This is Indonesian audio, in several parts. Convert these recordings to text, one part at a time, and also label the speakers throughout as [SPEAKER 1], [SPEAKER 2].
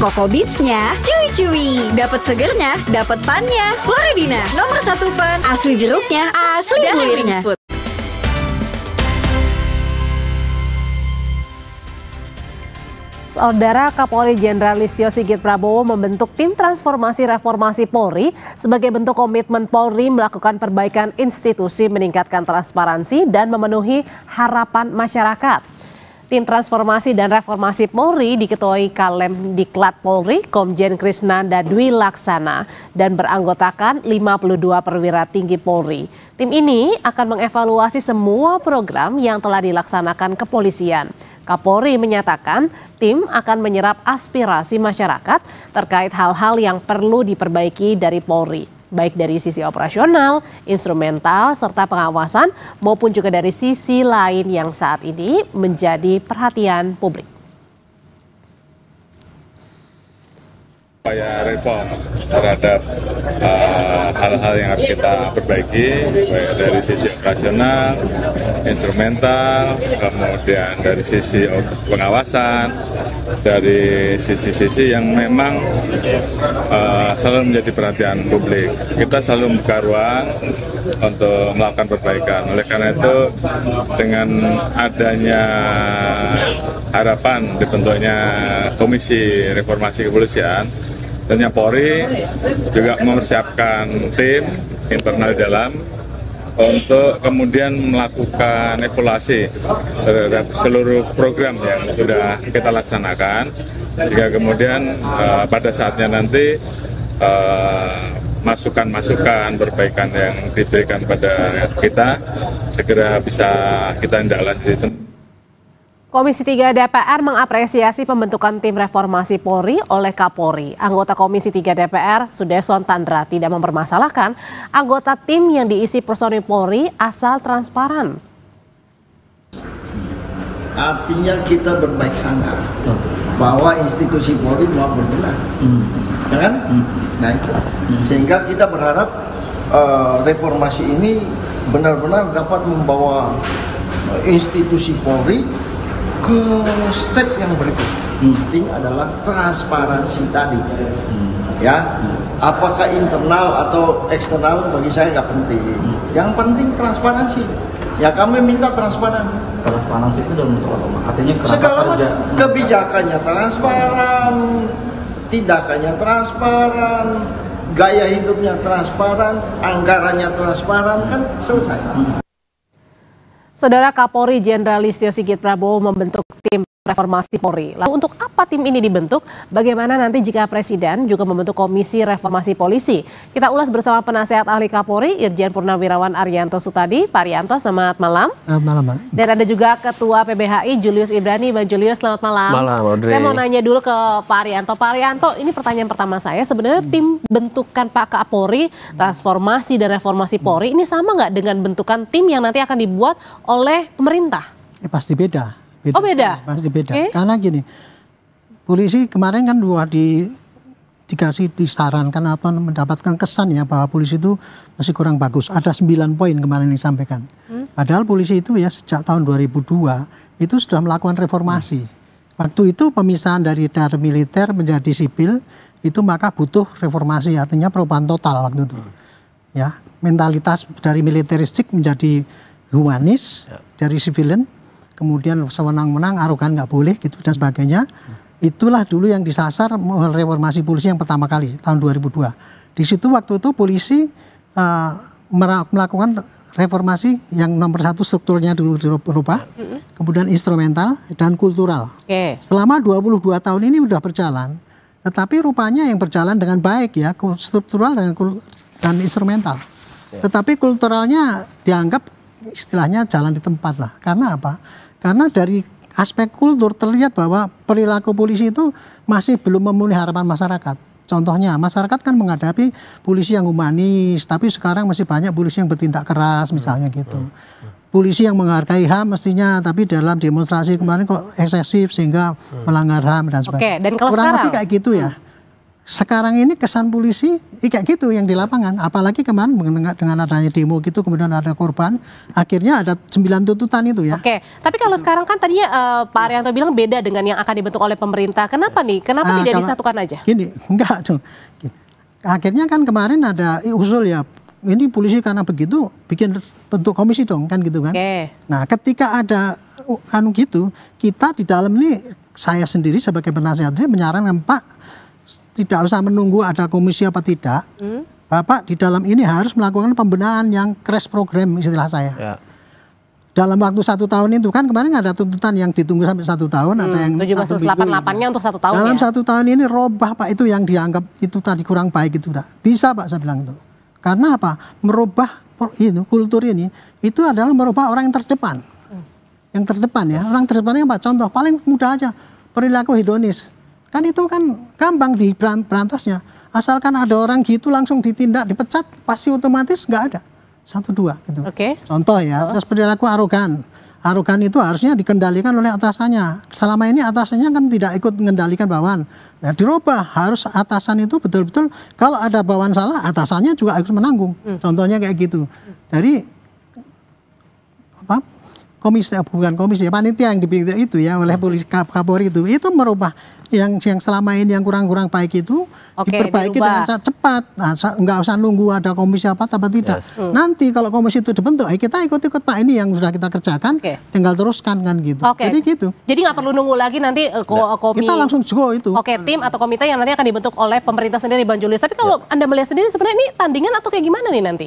[SPEAKER 1] Koko Beats-nya cuy-cuy. Dapat segernya, dapat pannya. Floridina, nomor 1 fun, asli jeruknya, asli gulirnya.
[SPEAKER 2] Saudara Kapolri Jenderal Listio Sigit Prabowo membentuk tim transformasi reformasi Polri sebagai bentuk komitmen Polri melakukan perbaikan institusi, meningkatkan transparansi dan memenuhi harapan masyarakat. Tim transformasi dan reformasi Polri diketuai Kalem Diklat Polri Komjen Krisnanda Dwi Laksana dan beranggotakan 52 perwira tinggi Polri. Tim ini akan mengevaluasi semua program yang telah dilaksanakan kepolisian. Kapolri menyatakan tim akan menyerap aspirasi masyarakat terkait hal-hal yang perlu diperbaiki dari Polri, baik dari sisi operasional, instrumental, serta pengawasan maupun juga dari sisi lain yang saat ini menjadi perhatian publik.
[SPEAKER 3] Upaya reform terhadap hal-hal yang harus kita perbaiki, baik dari sisi operasional, instrumental, kemudian dari sisi pengawasan, dari sisi-sisi yang memang selalu menjadi perhatian publik. Kita selalu membuka ruang untuk melakukan perbaikan. Oleh karena itu, dengan adanya harapan dibentuknya Komisi Reformasi Kepolisian, tentunya Polri juga mempersiapkan tim internal di dalam untuk kemudian melakukan evaluasi terhadap seluruh program yang sudah kita laksanakan, sehingga kemudian pada saatnya nanti masukan-masukan perbaikan yang diberikan pada kita segera bisa kita tindak.
[SPEAKER 2] Komisi 3 DPR mengapresiasi pembentukan tim reformasi Polri oleh Kapolri. Anggota Komisi 3 DPR, Sudeson Tandra, tidak mempermasalahkan anggota tim yang diisi personil Polri asal transparan.
[SPEAKER 4] Artinya kita berbaik sangka bahwa institusi Polri mau berbenah, ya kan? Nah, itu. Sehingga kita berharap reformasi ini benar-benar dapat membawa institusi Polri ke step yang berikut. Penting adalah transparansi tadi. Ya, apakah internal atau eksternal bagi saya nggak penting. Yang penting transparansi. Ya, kami minta transparan.
[SPEAKER 5] Transparansi itu dalam bentuk apa? Artinya
[SPEAKER 4] segala kebijakannya transparan, tindakannya transparan, gaya hidupnya transparan, anggarannya transparan, kan selesai.
[SPEAKER 2] Saudara Kapolri Jenderal Listio Sigit Prabowo membentuk tim reformasi Polri. Lalu untuk apa tim ini dibentuk? Bagaimana nanti jika Presiden juga membentuk Komisi Reformasi Polisi? Kita ulas bersama penasehat ahli Kapolri Irjen Purnawirawan Arianto Sutadi. Pak Arianto, selamat malam.
[SPEAKER 6] Selamat malam, Pak.
[SPEAKER 2] Dan ada juga Ketua PBHI Julius Ibrani. Bang Julius, selamat malam.
[SPEAKER 6] Malam, Audrey.
[SPEAKER 2] Saya mau nanya dulu ke Pak Arianto. Pak Arianto, ini pertanyaan pertama saya. Sebenarnya tim bentukan Pak Kapolri, transformasi dan reformasi Polri, ini sama nggak dengan bentukan tim yang nanti akan dibuat oleh pemerintah?
[SPEAKER 6] Pasti beda.
[SPEAKER 2] Oh, beda?
[SPEAKER 6] Pasti beda.
[SPEAKER 2] Okay.
[SPEAKER 6] Karena gini, polisi kemarin kan dikasih disarankan apa mendapatkan kesan ya bahwa polisi itu masih kurang bagus. Ada 9 poin kemarin disampaikan. Padahal polisi itu ya sejak tahun 2002 itu sudah melakukan reformasi. Waktu itu pemisahan dari militer menjadi sipil itu maka butuh reformasi, artinya perubahan total waktu itu. Ya, mentalitas dari militeristik menjadi humanis, dari civilian, kemudian sewenang-wenang, arogan nggak boleh gitu dan sebagainya. Itulah dulu yang disasar reformasi polisi yang pertama kali tahun 2002. Di situ waktu itu polisi melakukan reformasi yang nomor 1 strukturnya dulu dirubah, kemudian instrumental dan kultural. Selama 22 tahun ini sudah berjalan, tetapi rupanya yang berjalan dengan baik ya, struktural dan instrumental. Tetapi kulturalnya dianggap istilahnya jalan di tempat lah. Karena apa? Karena dari aspek kultur terlihat bahwa perilaku polisi itu masih belum memenuhi harapan masyarakat. Contohnya, masyarakat kan menghadapi polisi yang humanis, tapi sekarang masih banyak polisi yang bertindak keras misalnya gitu. Polisi yang menghargai HAM mestinya, tapi dalam demonstrasi kemarin kok eksesif sehingga melanggar HAM dan sebagainya.
[SPEAKER 2] Oke, dan kalau
[SPEAKER 6] kurang
[SPEAKER 2] sekarang
[SPEAKER 6] lebih kayak gitu ya. sekarang ini kesan polisi kayak gitu yang di lapangan, apalagi kemarin dengan adanya demo gitu, kemudian ada korban, akhirnya ada 9 tuntutan itu ya.
[SPEAKER 2] Oke, tapi kalau sekarang kan tadinya Pak Arianto bilang beda dengan yang akan dibentuk oleh pemerintah. Kenapa nih? Kenapa tidak disatukan aja?
[SPEAKER 6] Gini, enggak tuh. Akhirnya kan kemarin ada usul ya, ini polisi karena begitu bikin bentuk komisi dong kan gitu kan.
[SPEAKER 2] Oke.
[SPEAKER 6] Nah, ketika ada gitu, kita di dalam ini, saya sendiri sebagai penasihatnya menyarankan Pak, tidak usah menunggu ada komisi apa tidak. Bapak di dalam ini harus melakukan pembenahan yang crash program istilah saya. Ya. Dalam waktu 1 tahun itu kan kemarin ada tuntutan yang ditunggu sampai 1 tahun, ada yang
[SPEAKER 2] 1788-nya untuk 1 tahun.
[SPEAKER 6] Dalam
[SPEAKER 2] ya?
[SPEAKER 6] 1 tahun ini robah Pak itu yang dianggap itu tadi kurang baik itu udah bisa Pak saya bilang itu. Karena apa? Merubah itu kultur ini itu adalah merubah orang yang terdepan. Yang terdepan ya, orang terdepannya apa? Contoh paling mudah aja perilaku hedonis. Kan itu kan gampang di berantasnya. Asalkan ada orang gitu langsung ditindak, dipecat, pasti otomatis nggak ada. 1, 2 gitu.
[SPEAKER 2] Oke.
[SPEAKER 6] Contoh ya, terus perilaku arogan. Arogan itu harusnya dikendalikan oleh atasannya. Selama ini atasannya kan tidak ikut mengendalikan bawahan. Nah, dirubah, harus atasan itu betul-betul kalau ada bawahan salah, atasannya juga harus menanggung. Contohnya kayak gitu. Dari apa? Komisi, bukan komisi, panitia yang dibikin itu ya oleh polisi Kapolri itu merubah yang selama ini yang kurang-kurang baik itu diperbaiki dengan cepat. Nah, nggak usah nunggu ada komisi apa tidak. Nanti kalau komisi itu dibentuk, kita ikut-ikut Pak ini yang sudah kita kerjakan, tinggal teruskan kan gitu. Jadi gitu.
[SPEAKER 2] Jadi nggak perlu nunggu lagi nanti
[SPEAKER 6] kita langsung go itu.
[SPEAKER 2] Tim atau komite yang nanti akan dibentuk oleh pemerintah sendiri, Bang Julius. Tapi kalau Anda melihat sendiri sebenarnya ini tandingan atau kayak gimana nih nanti?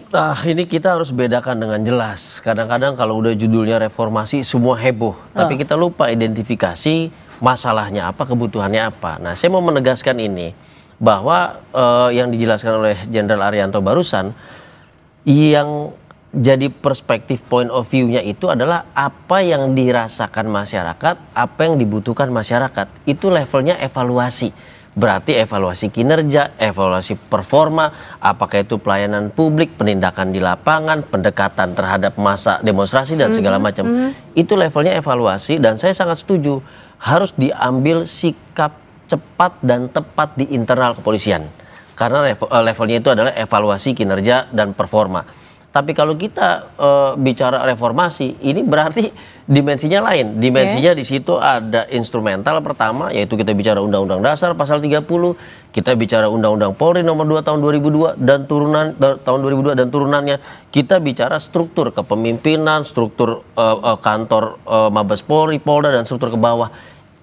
[SPEAKER 7] Ini kita harus bedakan dengan jelas. Kadang-kadang kalau udah judulnya reformasi semua heboh, tapi kita lupa identifikasi masalahnya apa, kebutuhannya apa. Nah, saya mau menegaskan ini bahwa yang dijelaskan oleh Jenderal Arianto barusan, yang jadi perspektif point of view-nya itu adalah apa yang dirasakan masyarakat, apa yang dibutuhkan masyarakat. Itu levelnya evaluasi. Berarti evaluasi kinerja, evaluasi performa, apakah itu pelayanan publik, penindakan di lapangan, pendekatan terhadap massa demonstrasi dan segala macam. Itu levelnya evaluasi dan saya sangat setuju. Harus diambil sikap cepat dan tepat di internal kepolisian. Karena levelnya itu adalah evaluasi kinerja dan performa. Tapi kalau kita bicara reformasi, ini berarti dimensinya lain. Dimensinya di situ ada instrumental pertama, yaitu kita bicara Undang-Undang Dasar pasal 30, kita bicara Undang-Undang Polri nomor 2 tahun 2002 dan tahun 2002 dan turunannya. Kita bicara struktur kepemimpinan, struktur kantor Mabes Polri, Polda dan struktur ke bawah.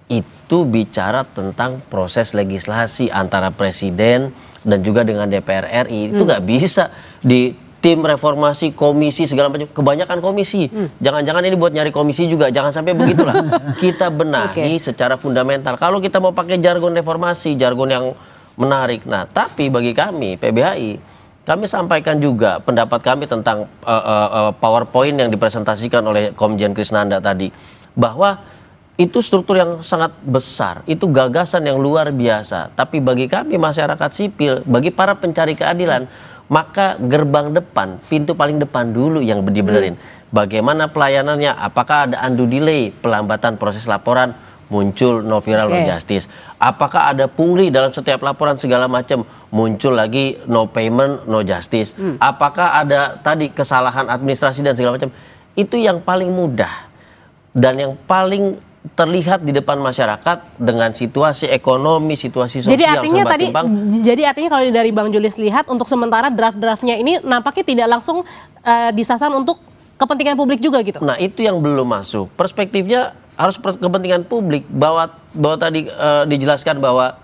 [SPEAKER 7] Itu bicara tentang proses legislasi antara presiden dan juga dengan DPR RI. Itu nggak bisa di tim reformasi, komisi, segala macam. Kebanyakan komisi. Jangan-jangan ini buat nyari komisi juga. Jangan sampai begitulah. Kita benahi secara fundamental. Kalau kita mau pakai jargon reformasi, jargon yang menarik. Nah, tapi bagi kami, PBHI, kami sampaikan juga pendapat kami tentang PowerPoint yang dipresentasikan oleh Komjen Krisnanda tadi. Bahwa itu struktur yang sangat besar, itu gagasan yang luar biasa. Tapi bagi kami masyarakat sipil, bagi para pencari keadilan, maka gerbang depan, pintu paling depan dulu yang dibenerin. Bagaimana pelayanannya, apakah ada undue delay, pelambatan proses laporan, muncul no viral no justice. Apakah ada pungli dalam setiap laporan segala macam, muncul lagi no payment no justice. Apakah ada tadi kesalahan administrasi dan segala macam. Itu yang paling mudah dan yang paling terlihat di depan masyarakat dengan situasi ekonomi, situasi sosial.
[SPEAKER 2] Jadi artinya kalau dari Bang Julius lihat untuk sementara draft-draftnya ini nampaknya tidak langsung disasar untuk kepentingan publik juga gitu.
[SPEAKER 7] Nah, itu yang belum masuk. Perspektifnya harus kepentingan publik, bahwa tadi dijelaskan bahwa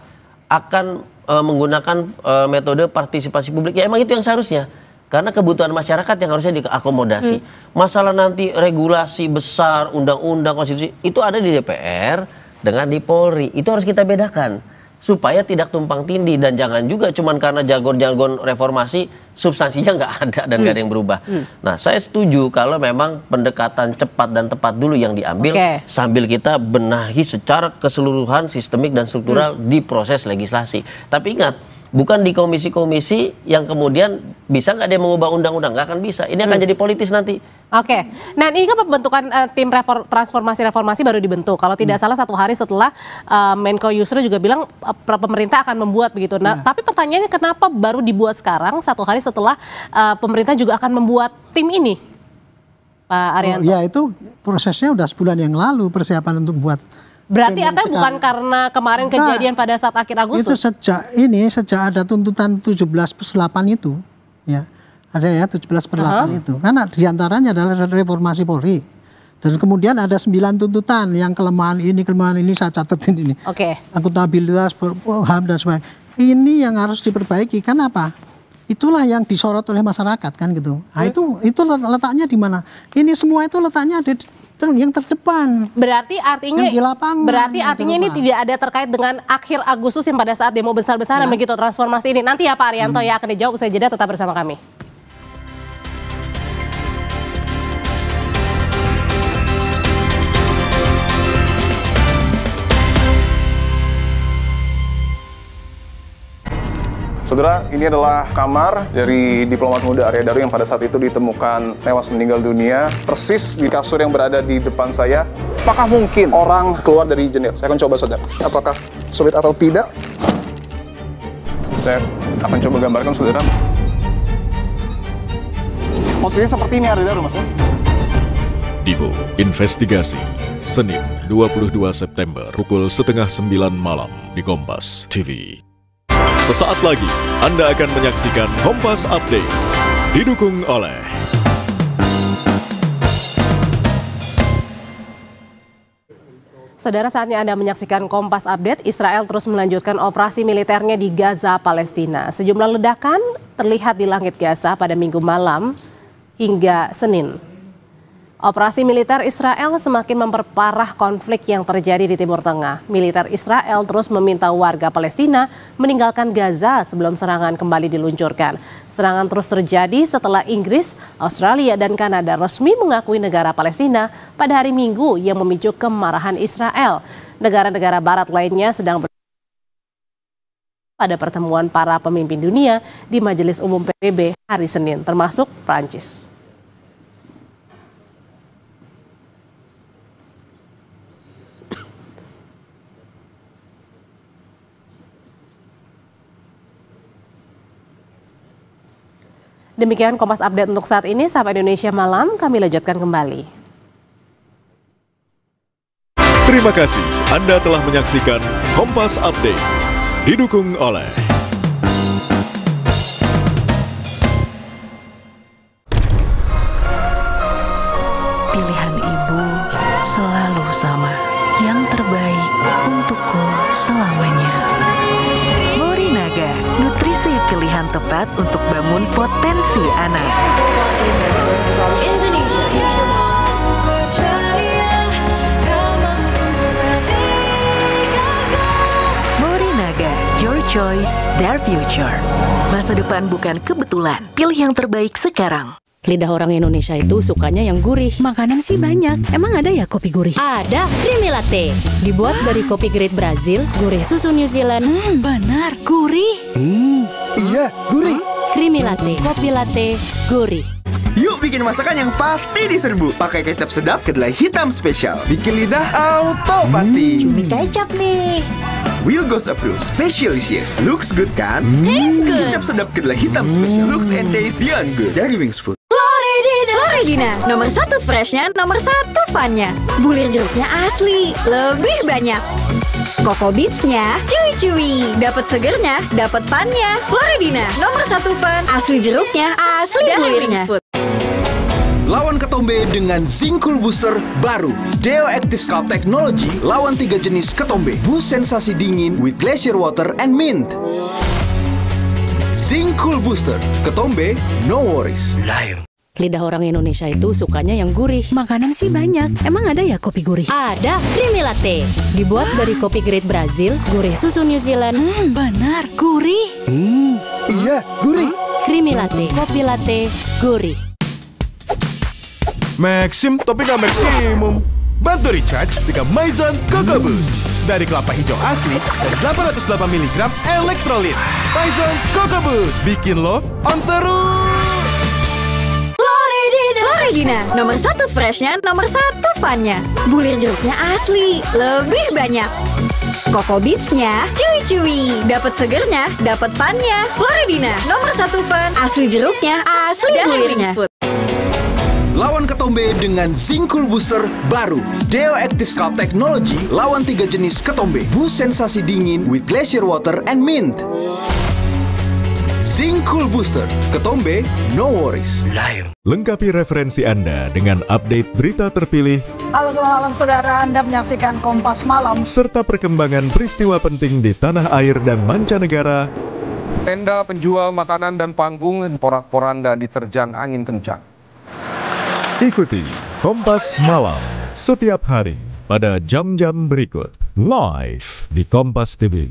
[SPEAKER 7] akan menggunakan metode partisipasi publik. Ya emang itu yang seharusnya. Karena kebutuhan masyarakat yang harusnya diakomodasi. Masalah nanti regulasi besar, undang-undang, konstitusi, itu ada di DPR dengan di Polri. Itu harus kita bedakan. Supaya tidak tumpang tindih. Dan jangan juga cuman karena jargon-jargon reformasi, substansinya nggak ada dan nggak ada yang berubah. Nah, saya setuju kalau memang pendekatan cepat dan tepat dulu yang diambil. Sambil kita benahi secara keseluruhan, sistemik dan struktural di proses legislasi. Tapi ingat, Bukan di komisi-komisi yang kemudian bisa nggak dia mengubah undang-undang, nggak akan bisa. Ini akan jadi politis nanti.
[SPEAKER 2] Oke, nah ini kan pembentukan tim transformasi baru dibentuk. Kalau tidak salah 1 hari setelah Menko Yusri juga bilang pemerintah akan membuat begitu. Nah, tapi pertanyaannya kenapa baru dibuat sekarang 1 hari setelah pemerintah juga akan membuat tim ini, Pak Arianto?
[SPEAKER 6] Ya itu prosesnya udah sebulan yang lalu persiapan untuk buat.
[SPEAKER 2] Berarti atau bukan karena kemarin kejadian pada saat akhir Agustus?
[SPEAKER 6] Itu sejak ada tuntutan 17+8 itu, ya ada ya 17/8 itu, karena diantaranya adalah reformasi Polri. Dan kemudian ada 9 tuntutan yang kelemahan ini saya catetin ini.
[SPEAKER 2] Oke.
[SPEAKER 6] Akuntabilitas, HAM dan sebagainya. Ini yang harus diperbaiki. Kenapa? Itulah yang disorot oleh masyarakat kan gitu. Nah, itu letaknya di mana? Ini semua itu letaknya ada yang terdepan.
[SPEAKER 2] Berarti artinya ini tidak ada terkait dengan akhir Agustus yang pada saat demo besar-besaran begitu transformasi ini. Nanti ya Pak Arianto ya akan dijawab, usai jeda, tetap bersama kami.
[SPEAKER 8] Saudara, ini adalah kamar dari diplomat muda Arya Daru yang pada saat itu ditemukan tewas meninggal dunia, persis di kasur yang berada di depan saya. Apakah mungkin orang keluar dari jendela? Saya akan coba, saudara. Apakah sulit atau tidak? Saya akan coba gambarkan, saudara. Posisinya seperti ini Arya Daru, Mas.
[SPEAKER 9] Dibo Investigasi, Senin 22 September pukul 8:30 malam di Kompas TV. Sesaat lagi, Anda akan menyaksikan Kompas Update, didukung oleh
[SPEAKER 2] Saudara, saatnya Anda menyaksikan Kompas Update. Israel terus melanjutkan operasi militernya di Gaza, Palestina. Sejumlah ledakan terlihat di langit Gaza pada Minggu malam hingga Senin. Operasi militer Israel semakin memperparah konflik yang terjadi di Timur Tengah. Militer Israel terus meminta warga Palestina meninggalkan Gaza sebelum serangan kembali diluncurkan. Serangan terus terjadi setelah Inggris, Australia, dan Kanada resmi mengakui negara Palestina pada hari Minggu yang memicu kemarahan Israel. Negara-negara barat lainnya sedang pada pertemuan para pemimpin dunia di Majelis Umum PBB hari Senin, termasuk Prancis. Demikian Kompas Update untuk saat ini. Sampai Indonesia Malam, kami lanjutkan kembali.
[SPEAKER 9] Terima kasih Anda telah menyaksikan Kompas Update, didukung oleh
[SPEAKER 10] pilihan ibu selalu sama, yang terbaik untukku selamanya. Morinaga, nutrisi pilihan tepat untuk bangun potensi anak. Morinaga, your choice, their future. Masa depan bukan kebetulan, pilih yang terbaik sekarang.
[SPEAKER 11] Lidah orang Indonesia itu sukanya yang gurih. Makanan sih banyak. Emang ada ya kopi gurih? Ada, Creamy Latte. Dibuat dari kopi grade Brazil, gurih susu New Zealand. Benar, gurih.
[SPEAKER 12] Iya, gurih.
[SPEAKER 11] Creamy Latte, kopi latte, gurih.
[SPEAKER 12] Yuk bikin masakan yang pasti diserbu. Pakai kecap sedap kedelai hitam spesial. Bikin lidah auto pati.
[SPEAKER 1] Cumi kecap nih.
[SPEAKER 12] Will Goes Approved Specialisius. Looks good kan?
[SPEAKER 1] Taste good.
[SPEAKER 12] Kecap sedap kedelai hitam spesial. Looks and taste beyond good. Dari Wings Food.
[SPEAKER 1] Floridina, nomor 1 freshnya, nomor 1 funnya. Bulir jeruknya asli, lebih banyak. Coco Beats-nya cuy-cuy, dapat segernya, dapat funnya. Floridina, nomor 1 fun, asli jeruknya, asli bulirnya.
[SPEAKER 12] Lawan ketombe dengan Zinc Booster baru. Deo Active Scalp Technology lawan 3 jenis ketombe. Boost sensasi dingin with glacier water and mint. Zinc Booster, ketombe no worries. Lion.
[SPEAKER 11] Lidah orang Indonesia itu sukanya yang gurih. Makanan sih banyak. Emang ada ya kopi gurih? Ada, Creamy Latte. Dibuat dari kopi grade Brazil, gurih susu New Zealand. Benar, gurih.
[SPEAKER 12] Iya, gurih.
[SPEAKER 11] Creamy Latte, kopi latte, gurih.
[SPEAKER 13] Maxim tapi nggak maksimum. Bantu recharge dengan Maison Coco Boost. dari kelapa hijau asli dan 808 mg elektrolit. Tyson Coco Boost bikin lo on terus.
[SPEAKER 1] Floridina, nomor 1 freshnya, nomor 1 funnya. Bulir jeruknya asli, lebih banyak. Coco Beats-nya cuy-cuy, dapat segernya, dapat funnya. Floridina, nomor 1 fun, asli jeruknya, asli bulirnya.
[SPEAKER 12] Lawan ketombe dengan Zinc Cool Booster baru. Deo Active Scalp Technology lawan 3 jenis ketombe. Boost sensasi dingin with glacier water and mint. Zinc Cool Booster, ketombe, no worries.
[SPEAKER 9] Lengkapi referensi Anda dengan update berita terpilih
[SPEAKER 14] Halo selamat malam saudara, Anda menyaksikan Kompas Malam.
[SPEAKER 9] serta perkembangan peristiwa penting di tanah air dan mancanegara.
[SPEAKER 15] Tenda penjual makanan dan panggung porak-poranda diterjang angin kencang.
[SPEAKER 9] Ikuti Kompas Malam setiap hari pada jam-jam berikut live di Kompas TV.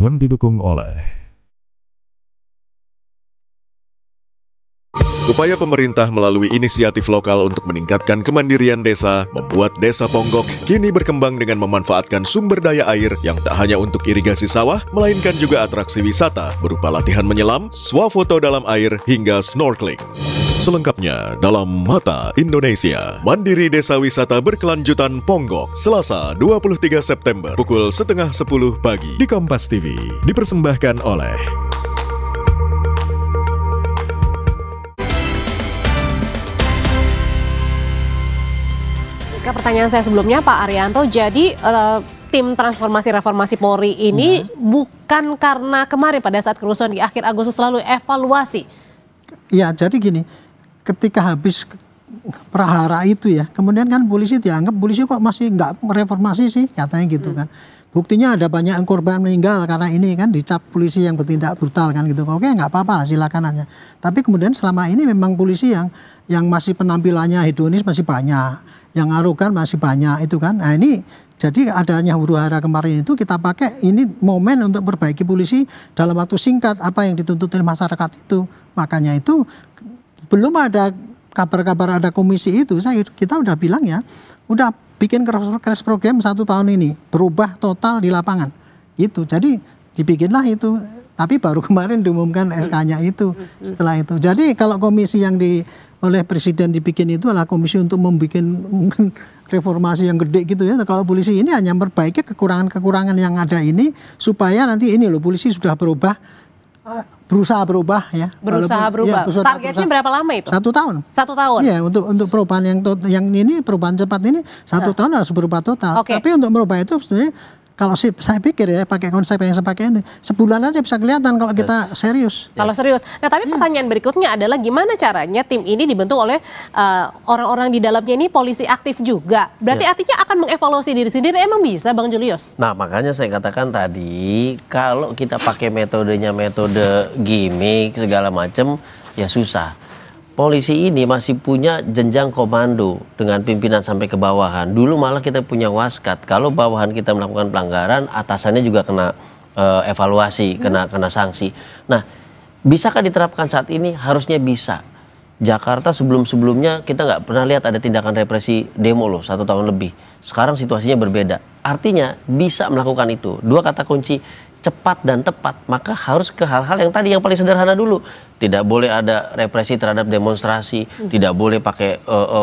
[SPEAKER 9] Didukung oleh upaya pemerintah melalui inisiatif lokal untuk meningkatkan kemandirian desa, membuat Desa Ponggok kini berkembang dengan memanfaatkan sumber daya air yang tak hanya untuk irigasi sawah, melainkan juga atraksi wisata berupa latihan menyelam, swafoto dalam air, hingga snorkeling. Selengkapnya dalam Mata Indonesia, Mandiri Desa Wisata Berkelanjutan Ponggok, Selasa 23 September pukul 9:30 pagi di Kompas TV. Dipersembahkan oleh
[SPEAKER 2] Ke pertanyaan saya sebelumnya Pak Arianto, jadi tim transformasi reformasi Polri ini bukan karena kemarin pada saat kerusuhan di akhir Agustus lalu evaluasi.
[SPEAKER 6] Ya, jadi gini, ketika habis prahara itu ya, kemudian kan polisi dianggap polisi kok masih nggak mereformasi sih, katanya gitu kan. Buktinya ada banyak korban meninggal karena ini kan dicap polisi yang bertindak brutal kan gitu. Oke, nggak apa-apa, silakan aja. Tapi kemudian selama ini memang polisi yang masih penampilannya hedonis masih banyak, yang arogan masih banyak itu kan. Nah ini jadi adanya huru-hara kemarin itu kita pakai ini momen untuk perbaiki polisi dalam waktu singkat apa yang dituntut oleh masyarakat itu. Makanya itu belum ada kabar-kabar ada komisi itu, kita udah bilang ya, udah bikin crash program 1 tahun ini, berubah total di lapangan. Gitu, jadi dibikinlah itu, tapi baru kemarin diumumkan SK-nya itu setelah itu. Jadi kalau komisi yang oleh Presiden dibikin itu adalah komisi untuk membuat mungkin reformasi yang gede gitu ya. Kalau polisi ini hanya memperbaiki kekurangan-kekurangan yang ada ini, supaya nanti ini loh, polisi sudah berubah, berusaha berubah ya.
[SPEAKER 2] Berusaha berubah.
[SPEAKER 6] Ya,
[SPEAKER 2] Targetnya berapa lama itu?
[SPEAKER 6] 1 tahun.
[SPEAKER 2] 1 tahun.
[SPEAKER 6] Iya, untuk perubahan yang ini, perubahan cepat ini 1 tahun harus berubah total.
[SPEAKER 2] Oke.
[SPEAKER 6] Tapi untuk merubah itu sebenarnya kalau saya pikir ya pakai konsep yang saya pakai ini, sebulan aja bisa kelihatan kalau kita serius.
[SPEAKER 2] Kalau serius. Nah, tapi pertanyaan berikutnya adalah gimana caranya tim ini dibentuk oleh orang-orang di dalamnya ini polisi aktif juga. Berarti artinya akan mengevaluasi diri sendiri, emang bisa Bang Julius?
[SPEAKER 7] Nah, makanya saya katakan tadi, kalau kita pakai metodenya metode gimmick segala macam, ya susah. Polisi ini masih punya jenjang komando dengan pimpinan sampai ke bawahan. Dulu malah kita punya waskat. Kalau bawahan kita melakukan pelanggaran, atasannya juga kena evaluasi, kena sanksi. Nah, bisakah diterapkan saat ini? Harusnya bisa. Jakarta sebelum-sebelumnya kita nggak pernah lihat ada tindakan represi demo loh 1 tahun lebih. Sekarang situasinya berbeda. Artinya bisa melakukan itu. 2 kata kunci, cepat dan tepat, maka harus ke hal-hal yang tadi yang paling sederhana dulu. Tidak boleh ada represi terhadap demonstrasi, tidak boleh pakai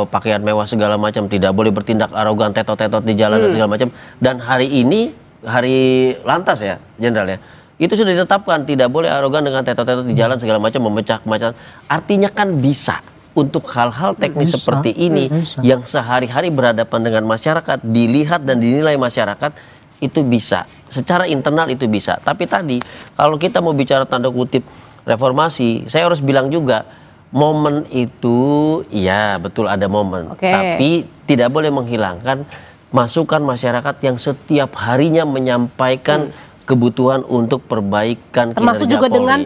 [SPEAKER 7] pakaian mewah segala macam, tidak boleh bertindak arogan, tetot-tetot di jalan dan segala macam. Dan hari ini, hari lantas ya, Jenderal ya, itu sudah ditetapkan tidak boleh arogan dengan tetot-tetot di jalan segala macam, memecah kemacetan. Artinya kan bisa untuk hal-hal teknis seperti ini yang sehari-hari berhadapan dengan masyarakat, dilihat dan dinilai masyarakat, itu bisa. Secara internal itu bisa. Tapi tadi kalau kita mau bicara tanda kutip reformasi, saya harus bilang juga momen itu ya betul ada momen. Tapi tidak boleh menghilangkan masukan masyarakat yang setiap harinya menyampaikan kebutuhan untuk perbaikan
[SPEAKER 2] termasuk
[SPEAKER 7] kinerja
[SPEAKER 2] juga
[SPEAKER 7] Polri.
[SPEAKER 2] dengan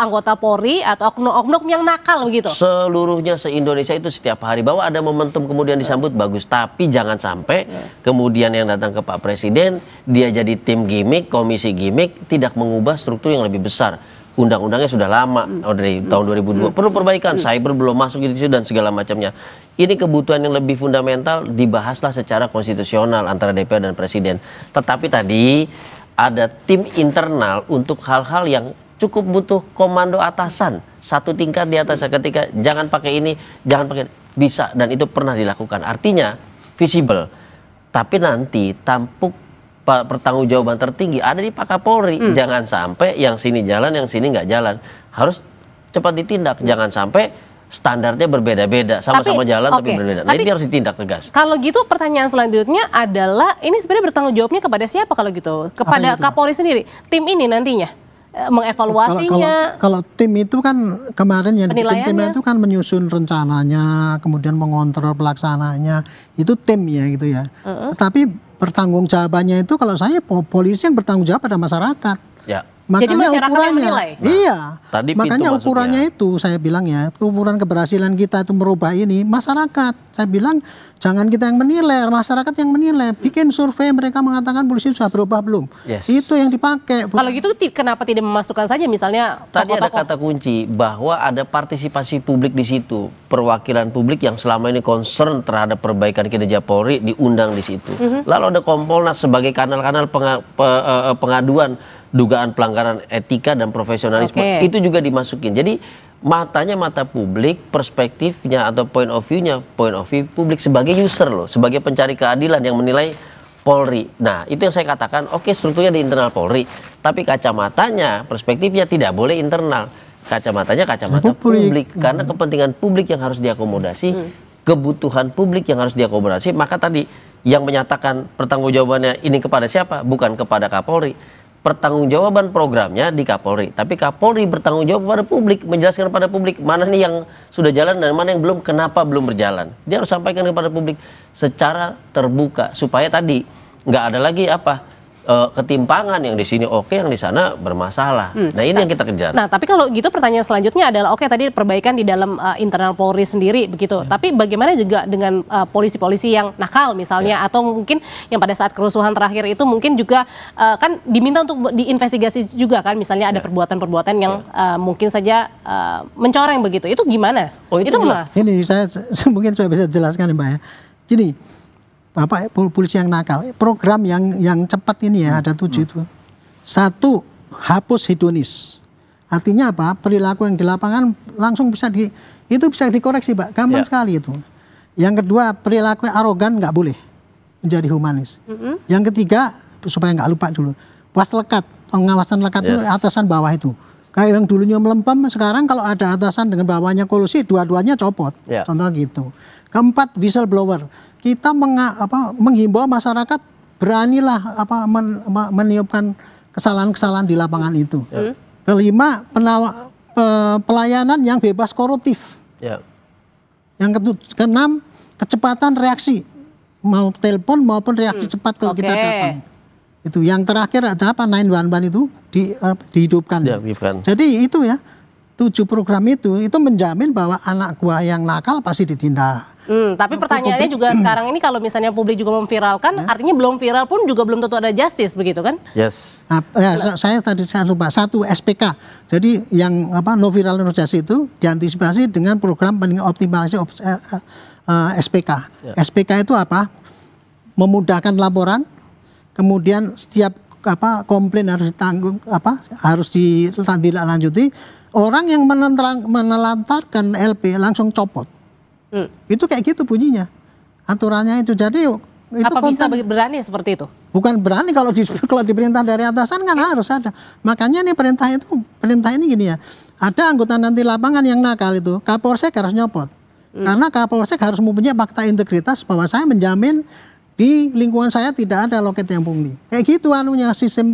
[SPEAKER 2] anggota Polri atau oknum-oknum yang nakal begitu.
[SPEAKER 7] Seluruhnya se-Indonesia itu setiap hari bahwa ada momentum kemudian disambut bagus, tapi jangan sampai kemudian yang datang ke Pak Presiden dia jadi tim gimmick, komisi gimmick, tidak mengubah struktur yang lebih besar. undang-undangnya sudah lama, dari tahun 2002. Perlu perbaikan, cyber belum masuk di situ dan segala macamnya. Ini kebutuhan yang lebih fundamental dibahaslah secara konstitusional antara DPR dan Presiden. Tetapi tadi ada tim internal untuk hal-hal yang cukup butuh komando atasan, satu tingkat di atas, ketika jangan pakai ini, jangan pakai, bisa, dan itu pernah dilakukan. Artinya visible. Tapi nanti tampuk pertanggungjawaban tertinggi ada di Pak Kapolri. Jangan sampai yang sini jalan, yang sini nggak jalan. Harus cepat ditindak. Jangan sampai standarnya berbeda-beda, sama-sama jalan tapi berbeda. Nah, ini harus ditindak tegas.
[SPEAKER 2] Kalau gitu pertanyaan selanjutnya adalah, ini sebenarnya bertanggung jawabnya kepada siapa kalau gitu? Kepada Kapolri sendiri. Tim ini nantinya mengevaluasinya.
[SPEAKER 6] Kalau tim itu kan kemarin yang tim itu kan menyusun rencananya, kemudian mengontrol pelaksananya. Itu tim ya gitu ya. Tapi pertanggungjawabannya itu kalau saya polisi yang bertanggung jawab pada masyarakat.
[SPEAKER 7] Ya.
[SPEAKER 6] Makanya
[SPEAKER 2] jadi masyarakat yang menilai.
[SPEAKER 6] Iya.
[SPEAKER 7] Tadi
[SPEAKER 6] makanya ukurannya itu saya bilang ya, ukuran keberhasilan kita itu merubah ini masyarakat. Saya bilang jangan kita yang menilai, masyarakat yang menilai. Bikin survei, mereka mengatakan polisi sudah berubah belum. Itu yang dipakai.
[SPEAKER 2] Kalau gitu kenapa tidak memasukkan saja misalnya
[SPEAKER 7] tadi ada kata kunci bahwa ada partisipasi publik di situ, perwakilan publik yang selama ini concern terhadap perbaikan kinerja Polri diundang di situ. Lalu ada Kompolnas sebagai kanal-kanal pengaduan dugaan pelanggaran etika dan profesionalisme, itu juga dimasukin. Jadi matanya mata publik, perspektifnya atau point of view publik sebagai user loh, sebagai pencari keadilan yang menilai Polri. Nah, itu yang saya katakan, oke, strukturnya di internal Polri, tapi kacamatanya, perspektifnya tidak boleh internal. Kacamatanya kacamata publik, karena kepentingan publik yang harus diakomodasi, kebutuhan publik yang harus diakomodasi. Maka tadi yang menyatakan pertanggungjawabannya ini kepada siapa? Bukan kepada Kapolri. Pertanggungjawaban programnya di Kapolri, tapi Kapolri bertanggung jawab kepada publik, menjelaskan kepada publik mana nih yang sudah jalan dan mana yang belum, kenapa belum berjalan. Dia harus sampaikan kepada publik secara terbuka supaya tadi nggak ada lagi ketimpangan, yang di sini oke, yang di sana bermasalah. Nah, ini yang kita kejar.
[SPEAKER 2] Nah, tapi kalau gitu pertanyaan selanjutnya adalah oke, tadi perbaikan di dalam internal Polri sendiri begitu. Tapi bagaimana juga dengan polisi-polisi yang nakal misalnya, atau mungkin yang pada saat kerusuhan terakhir itu mungkin juga kan diminta untuk diinvestigasi juga kan, misalnya ada perbuatan-perbuatan yang mungkin saja mencoreng begitu. Itu gimana? Itu Mas.
[SPEAKER 6] Ini saya mungkin saya bisa jelaskan Mbak ya. Gini, Bapak polisi yang nakal, program yang cepat ini ya ada 7 itu. 1, hapus hedonis. Artinya apa? Perilaku yang di lapangan langsung bisa dikoreksi, Pak. Gampang sekali itu. Yang kedua, perilaku arogan nggak boleh, menjadi humanis. Yang ketiga, supaya nggak lupa dulu, was lekat, pengawasan lekat itu atasan bawah itu. Kayak yang dulunya melempem, sekarang kalau ada atasan dengan bawahnya kolusi, dua-duanya copot. Contoh gitu. Keempat, whistleblower. Kita menghimbau masyarakat beranilah meniupkan kesalahan-kesalahan di lapangan itu. Kelima, pelayanan yang bebas koruptif. Yang keenam, kecepatan reaksi, mau telepon maupun reaksi cepat kalau kita datang. Itu yang terakhir ada 911 itu dihidupkan. Jadi itu ya, 7 program itu menjamin bahwa anak gua yang nakal pasti ditindak.
[SPEAKER 2] Tapi pertanyaannya juga sekarang ini kalau misalnya publik juga memviralkan, artinya belum viral pun juga belum tentu ada justice begitu kan?
[SPEAKER 6] Saya lupa 1 SPK. Jadi yang no viral no justice itu diantisipasi dengan program optimalisasi SPK. SPK itu apa? Memudahkan laporan, kemudian setiap komplain harus ditanggung, harus ditindaklanjuti. Orang yang menelantarkan LP langsung copot. Itu kayak gitu bunyinya. Aturannya itu. Jadi itu
[SPEAKER 2] apa bisa berani seperti itu?
[SPEAKER 6] Bukan berani, kalau diperintah dari atasan kan harus ada. Makanya nih perintah ini gini ya. Ada anggota nanti lapangan yang nakal itu, Kapolsek harus nyopot. Karena Kapolsek harus mempunyai fakta integritas bahwa saya menjamin di lingkungan saya tidak ada loket yang pungli. Kayak gitu sistem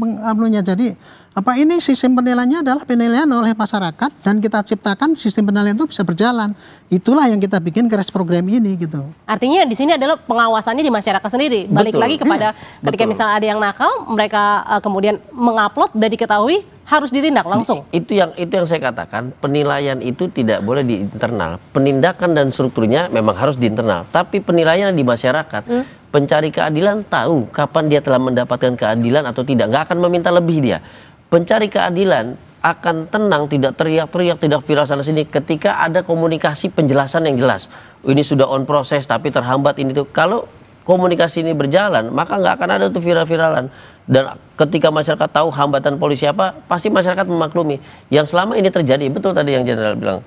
[SPEAKER 6] Jadi ini sistem penilaiannya adalah penilaian oleh masyarakat, dan kita ciptakan sistem penilaian itu bisa berjalan. Itulah yang kita bikin keres program ini gitu.
[SPEAKER 2] Artinya di sini adalah pengawasannya di masyarakat sendiri. Balik lagi kepada ketika misalnya ada yang nakal, mereka kemudian mengupload dan diketahui harus ditindak langsung.
[SPEAKER 7] Itu yang saya katakan, penilaian itu tidak boleh di internal. Penindakan dan strukturnya memang harus di internal, tapi penilaian di masyarakat. Pencari keadilan tahu kapan dia telah mendapatkan keadilan atau tidak, nggak akan meminta lebih dia. Pencari keadilan akan tenang, tidak teriak-teriak, tidak viral sana sini ketika ada komunikasi penjelasan yang jelas. Ini sudah on proses tapi terhambat ini tuh. Kalau komunikasi ini berjalan, maka nggak akan ada tuh viral-viralan. Dan ketika masyarakat tahu hambatan polisi apa, pasti masyarakat memaklumi. Yang selama ini terjadi, betul tadi yang Jenderal bilang,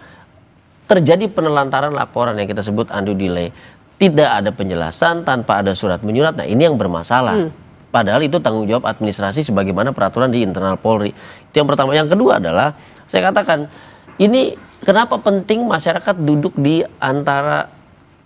[SPEAKER 7] terjadi penelantaran laporan yang kita sebut undue delay. Tidak ada penjelasan tanpa ada surat menyurat. Nah, ini yang bermasalah. Padahal itu tanggung jawab administrasi sebagaimana peraturan di internal Polri. Itu yang pertama. Yang kedua adalah, saya katakan, ini kenapa penting masyarakat duduk di antara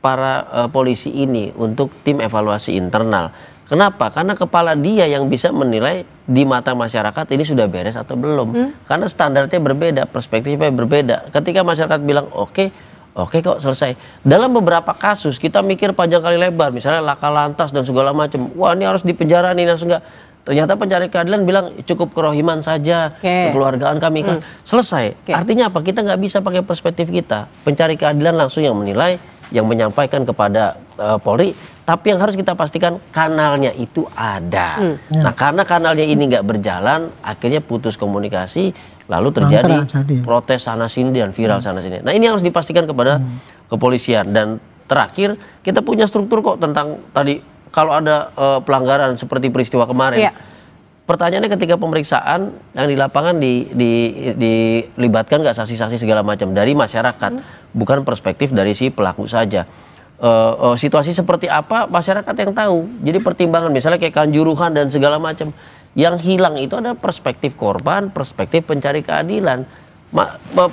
[SPEAKER 7] para polisi ini untuk tim evaluasi internal. Kenapa? Karena kepala dia yang bisa menilai di mata masyarakat ini sudah beres atau belum. Karena standarnya berbeda, perspektifnya berbeda. Ketika masyarakat bilang oke kok selesai. Dalam beberapa kasus kita mikir panjang kali lebar, misalnya laka lantas dan segala macam. Wah, ini harus dipenjara nih, harus enggak. Ternyata pencari keadilan bilang cukup kerohiman saja, kekeluargaan kami kan selesai. Artinya apa? Kita nggak bisa pakai perspektif kita. Pencari keadilan langsung yang menilai, yang menyampaikan kepada Polri. Tapi yang harus kita pastikan kanalnya itu ada. Nah, karena kanalnya ini nggak berjalan, akhirnya putus komunikasi. Lalu terjadi protes sana sini dan viral sana sini. Nah, ini harus dipastikan kepada kepolisian. Dan terakhir, kita punya struktur kok tentang tadi kalau ada pelanggaran seperti peristiwa kemarin. Pertanyaannya ketika pemeriksaan yang di lapangan dilibatkan nggak saksi-saksi segala macam dari masyarakat, bukan perspektif dari si pelaku saja. Situasi seperti apa masyarakat yang tahu. Jadi pertimbangan misalnya kayak Kanjuruhan dan segala macam. Yang hilang itu ada perspektif korban, perspektif pencari keadilan.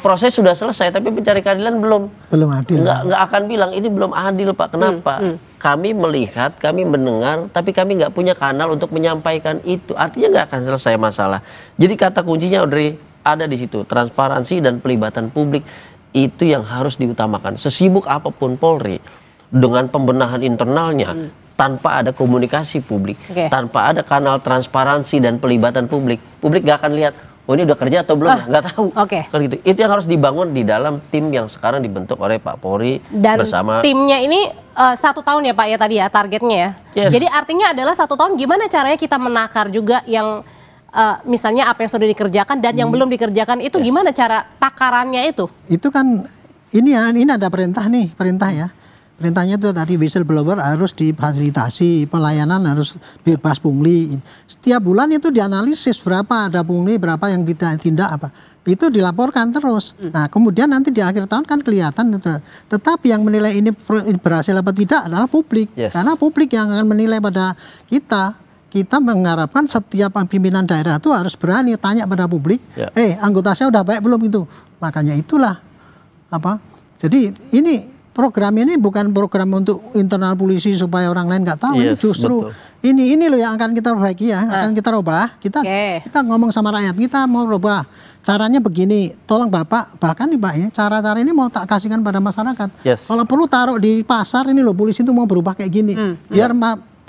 [SPEAKER 7] Proses sudah selesai tapi pencari keadilan belum adil. Nggak akan bilang ini belum adil, Pak. Kenapa? Kami melihat, kami mendengar, tapi kami nggak punya kanal untuk menyampaikan itu. Artinya nggak akan selesai masalah. Jadi kata kuncinya Audrey ada di situ, transparansi dan pelibatan publik itu yang harus diutamakan. Sesibuk apapun Polri dengan pembenahan internalnya. Tanpa ada komunikasi publik, tanpa ada kanal transparansi dan pelibatan publik nggak akan lihat, oh ini udah kerja atau belum, nggak tahu. Kan gitu. Itu yang harus dibangun di dalam tim yang sekarang dibentuk oleh Pak Polri
[SPEAKER 2] dan
[SPEAKER 7] bersama.
[SPEAKER 2] Timnya ini 1 tahun ya Pak ya tadi ya targetnya ya. Jadi artinya adalah 1 tahun. Gimana caranya kita menakar juga yang misalnya apa yang sudah dikerjakan dan yang belum dikerjakan itu gimana cara takarannya itu? Itu kan
[SPEAKER 6] ini ada perintah ya. Perintahnya itu tadi whistleblower harus difasilitasi, pelayanan harus bebas pungli. Setiap bulan itu dianalisis berapa ada pungli, berapa yang tindak apa. Itu dilaporkan terus. Nah, kemudian nanti di akhir tahun kan kelihatan. Tetapi yang menilai ini berhasil apa tidak adalah publik. Karena publik yang akan menilai pada kita. Kita mengharapkan setiap pimpinan daerah itu harus berani tanya pada publik, anggota saya udah baik belum itu. Makanya itulah Jadi program ini bukan program untuk internal polisi supaya orang lain nggak tahu. Ini justru ini loh yang akan kita perbaiki ya, akan kita rubah. Kita ngomong sama rakyat, kita mau rubah. Caranya begini, tolong Bapak, bahkan nih Pak ya, cara-cara ini mau tak kasihkan pada masyarakat. Kalau perlu taruh di pasar ini loh, polisi itu mau berubah kayak gini.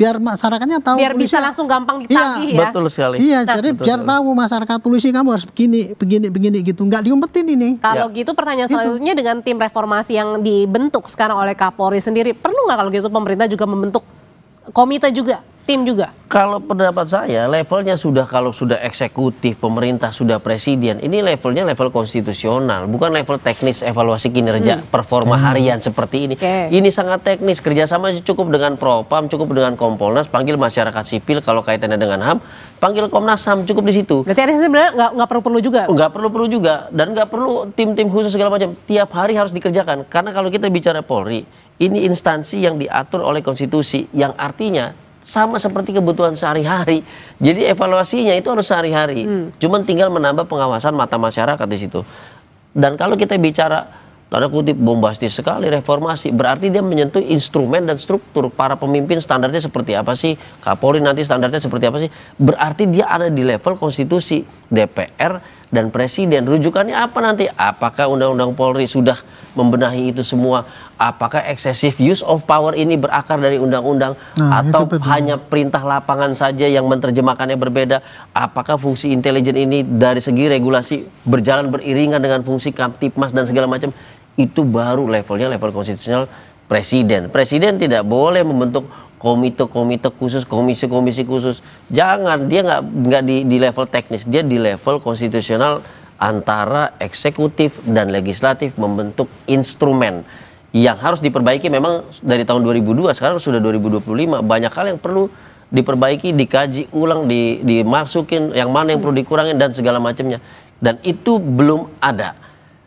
[SPEAKER 6] Biar masyarakatnya tahu.
[SPEAKER 2] Biar bisa langsung gampang ditagih ya.
[SPEAKER 7] Betul sekali.
[SPEAKER 6] Iya, jadi biar tahu masyarakat polisi kamu harus begini gitu. Nggak diumpetin ini.
[SPEAKER 2] Kalau gitu pertanyaan selanjutnya dengan tim reformasi yang dibentuk sekarang oleh Kapolri sendiri, perlu nggak kalau gitu pemerintah juga membentuk komite juga, tim juga?
[SPEAKER 7] Kalau pendapat saya levelnya kalau sudah eksekutif, pemerintah sudah presiden, ini levelnya level konstitusional, bukan level teknis evaluasi kinerja performa harian seperti ini. Ini sangat teknis, kerjasama cukup dengan Propam, cukup dengan Kompolnas, panggil masyarakat sipil kalau kaitannya dengan HAM, panggil Komnas HAM, cukup di situ.
[SPEAKER 2] Berarti ada sebenarnya nggak perlu juga?
[SPEAKER 7] Nggak perlu juga, dan nggak perlu tim-tim khusus segala macam. Tiap hari harus dikerjakan, karena kalau kita bicara Polri, ini instansi yang diatur oleh konstitusi, yang artinya sama seperti kebutuhan sehari-hari. Jadi evaluasinya itu harus sehari-hari. Cuman tinggal menambah pengawasan mata masyarakat di situ. Dan kalau kita bicara tanda kutip bombastis sekali reformasi, berarti dia menyentuh instrumen dan struktur para pemimpin. Standarnya seperti apa sih? Kapolri nanti standarnya seperti apa sih? Berarti dia ada di level konstitusi, DPR dan presiden. Rujukannya apa nanti? Apakah undang-undang Polri sudah membenahi itu semua? Apakah excessive use of power ini berakar dari undang-undang atau hanya perintah lapangan saja yang menerjemahkannya berbeda? Apakah fungsi intelijen ini dari segi regulasi berjalan beriringan dengan fungsi Kamtipmas dan segala macam? Itu baru levelnya level konstitusional presiden. Presiden tidak boleh membentuk komite-komite khusus, komisi-komisi khusus. Jangan, dia nggak di level teknis, dia di level konstitusional antara eksekutif dan legislatif membentuk instrumen yang harus diperbaiki. Memang dari tahun 2002 sekarang sudah 2025, banyak hal yang perlu diperbaiki, dikaji ulang, dimasukin yang mana yang perlu dikurangin dan segala macamnya, dan itu belum ada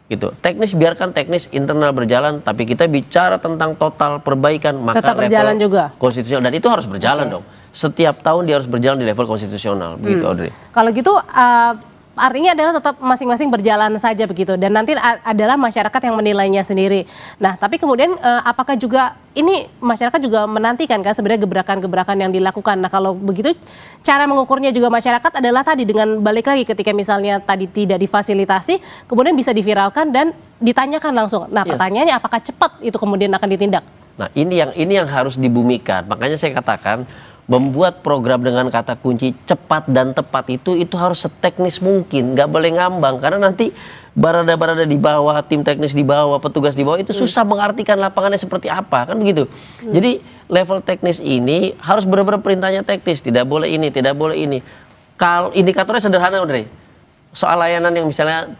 [SPEAKER 7] gitu. Teknis biarkan teknis internal berjalan, tapi kita bicara tentang total perbaikan maka
[SPEAKER 2] tetap berjalan juga
[SPEAKER 7] konstitusional, dan itu harus berjalan dong. Setiap tahun dia harus berjalan di level konstitusional, begitu Audrey.
[SPEAKER 2] Kalau gitu artinya adalah tetap masing-masing berjalan saja begitu, dan nanti adalah masyarakat yang menilainya sendiri. Nah, tapi kemudian apakah juga ini masyarakat juga menantikan kan sebenarnya gebrakan-gebrakan yang dilakukan. Nah, kalau begitu cara mengukurnya juga masyarakat adalah tadi dengan balik lagi ketika misalnya tadi tidak difasilitasi, kemudian bisa diviralkan dan ditanyakan langsung. Nah, pertanyaannya apakah cepat itu kemudian akan ditindak?
[SPEAKER 7] Nah, ini yang harus dibumikan. Makanya saya katakan membuat program dengan kata kunci cepat dan tepat itu harus seteknis mungkin, nggak boleh ngambang, karena nanti barada-barada di bawah, tim teknis di bawah, petugas di bawah itu susah mengartikan lapangannya seperti apa, kan begitu. Jadi level teknis ini harus benar-benar perintahnya teknis, tidak boleh ini, tidak boleh ini. Kalau indikatornya sederhana, Andre, soal layanan yang misalnya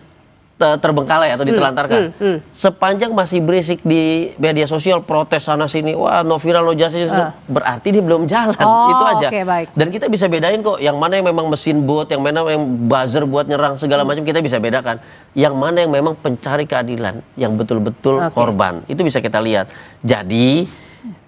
[SPEAKER 7] terbengkalai atau ditelantarkan, sepanjang masih berisik di media sosial protes sana sini, wah no viral no justice, berarti dia belum jalan. Itu aja. Dan kita bisa bedain kok yang mana yang memang mesin bot, yang mana yang buzzer buat nyerang segala macam, kita bisa bedakan. Yang mana yang memang pencari keadilan, yang betul-betul korban, itu bisa kita lihat. Jadi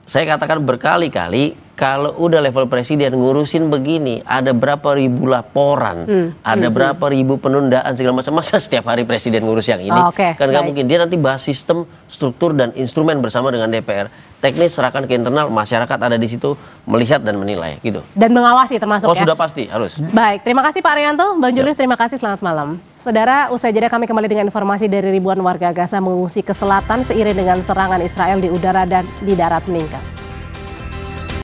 [SPEAKER 7] saya katakan berkali-kali, kalau udah level presiden ngurusin begini, ada berapa ribu laporan, ada berapa ribu penundaan segala macam, masa setiap hari presiden ngurus yang ini? Kan nggak mungkin. Dia nanti bahas sistem, struktur dan instrumen bersama dengan DPR. Teknis serahkan ke internal, masyarakat ada di situ melihat dan menilai gitu.
[SPEAKER 2] Dan mengawasi termasuk ya?
[SPEAKER 7] Sudah pasti harus.
[SPEAKER 2] Baik, terima kasih Pak Arianto, Bang Julius, terima kasih, selamat malam. Saudara, usai jeda kami kembali dengan informasi dari ribuan warga Gaza mengungsi ke selatan seiring dengan serangan Israel di udara dan di darat meningkat.